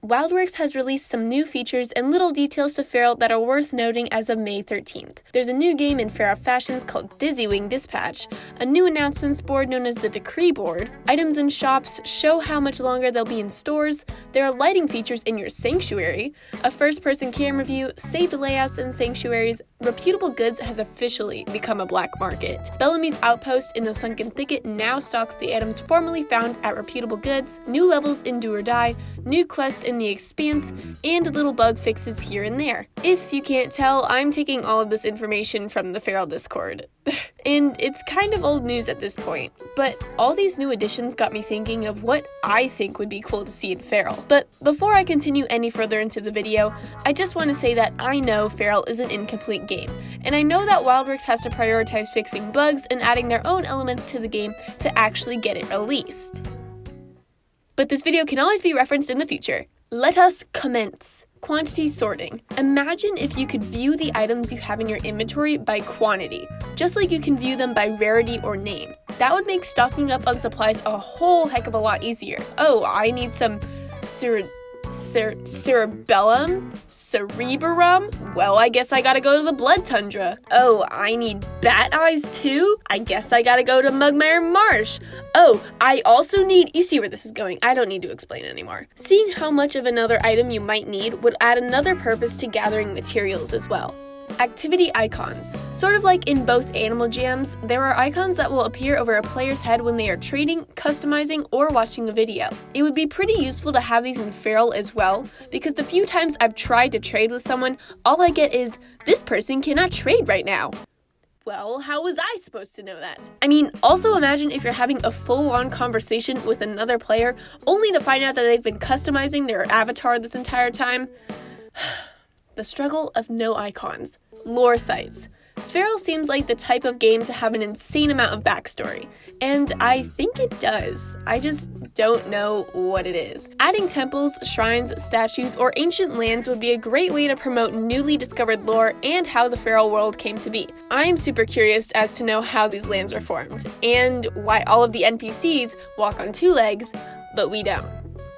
WildWorks has released some new features and little details to Fer.al that are worth noting as of May 13th. There's a new game in Fer.al Fashions called Dizzywing Dispatch, a new announcements board known as the Decree Board, items in shops show how much longer they'll be in stores, there are lighting features in your sanctuary, a first-person camera view, saved layouts in sanctuaries, reputable goods has officially become a black market. Bellamy's outpost in the Sunken Thicket now stocks the items formerly found at reputable goods, new levels in Do or Die, new quests in the Expanse, and little bug fixes here and there. If you can't tell, I'm taking all of this information from the Fer.al Discord. And it's kind of old news at this point, but all these new additions got me thinking of what I think would be cool to see in Fer.al. But before I continue any further into the video, I just want to say that I know Fer.al is an incomplete game, and I know that WildWorks has to prioritize fixing bugs and adding their own elements to the game to actually get it released. But this video can always be referenced in the future. Let us commence. Quantity sorting. Imagine if you could view the items you have in your inventory by quantity, just like you can view them by rarity or name. That would make stocking up on supplies a whole heck of a lot easier. Oh, I need some cerebellum? Well, I guess I gotta go to the Blood Tundra. Oh, I need bat eyes too? I guess I gotta go to Mugmire Marsh. Oh, I also need— you see where this is going. I don't need to explain anymore. Seeing how much of another item you might need would add another purpose to gathering materials as well. Activity icons. Sort of like in both Animal Jams, there are icons that will appear over a player's head when they are trading, customizing, or watching a video. It would be pretty useful to have these in Fer.al as well, because the few times I've tried to trade with someone, all I get is, "This person cannot trade right now." Well, how was I supposed to know that? I mean, also imagine if you're having a full-on conversation with another player, only to find out that they've been customizing their avatar this entire time. The struggle of no icons. Lore sites. Fer.al seems like the type of game to have an insane amount of backstory, and I think it does. I just don't know what it is. Adding temples, shrines, statues, or ancient lands would be a great way to promote newly discovered lore and how the Fer.al world came to be. I'm super curious as to know how these lands were formed, and why all of the NPCs walk on two legs, but we don't.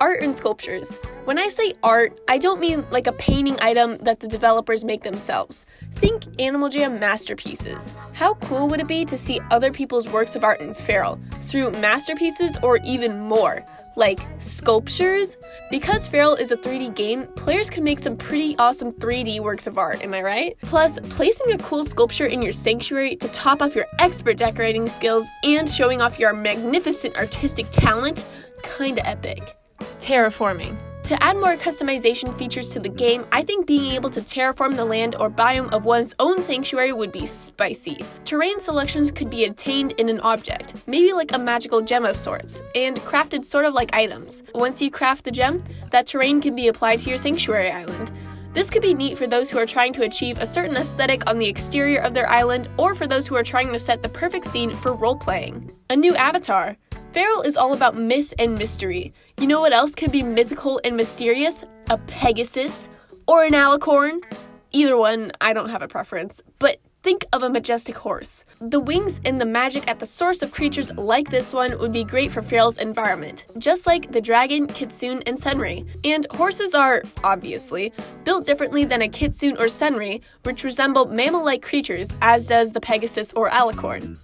Art and sculptures. When I say art, I don't mean like a painting item that the developers make themselves. Think Animal Jam masterpieces. How cool would it be to see other people's works of art in Fer.al, through masterpieces or even more, like sculptures? Because Fer.al is a 3D game, players can make some pretty awesome 3D works of art, am I right? Plus, placing a cool sculpture in your sanctuary to top off your expert decorating skills and showing off your magnificent artistic talent, kinda epic. Terraforming. To add more customization features to the game, I think being able to terraform the land or biome of one's own sanctuary would be spicy. Terrain selections could be obtained in an object, maybe like a magical gem of sorts, and crafted sort of like items. Once you craft the gem, that terrain can be applied to your sanctuary island. This could be neat for those who are trying to achieve a certain aesthetic on the exterior of their island, or for those who are trying to set the perfect scene for role-playing. A new avatar. Fer.al is all about myth and mystery. You know what else can be mythical and mysterious? A Pegasus or an alicorn? Either one, I don't have a preference, but think of a majestic horse. The wings and the magic at the source of creatures like this one would be great for Fer.al's environment, just like the dragon, kitsune, and senri. And horses are, obviously, built differently than a kitsune or senri, which resemble mammal-like creatures, as does the Pegasus or alicorn.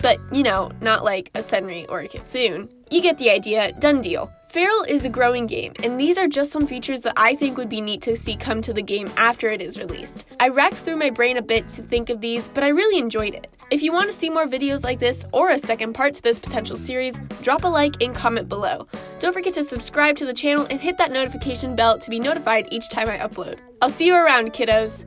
But, you know, not like a senri or a kitsune. You get the idea, done deal. Fer.al is a growing game, and these are just some features that I think would be neat to see come to the game after it is released. I racked through my brain a bit to think of these, but I really enjoyed it. If you want to see more videos like this, or a second part to this potential series, drop a like and comment below. Don't forget to subscribe to the channel and hit that notification bell to be notified each time I upload. I'll see you around, kiddos!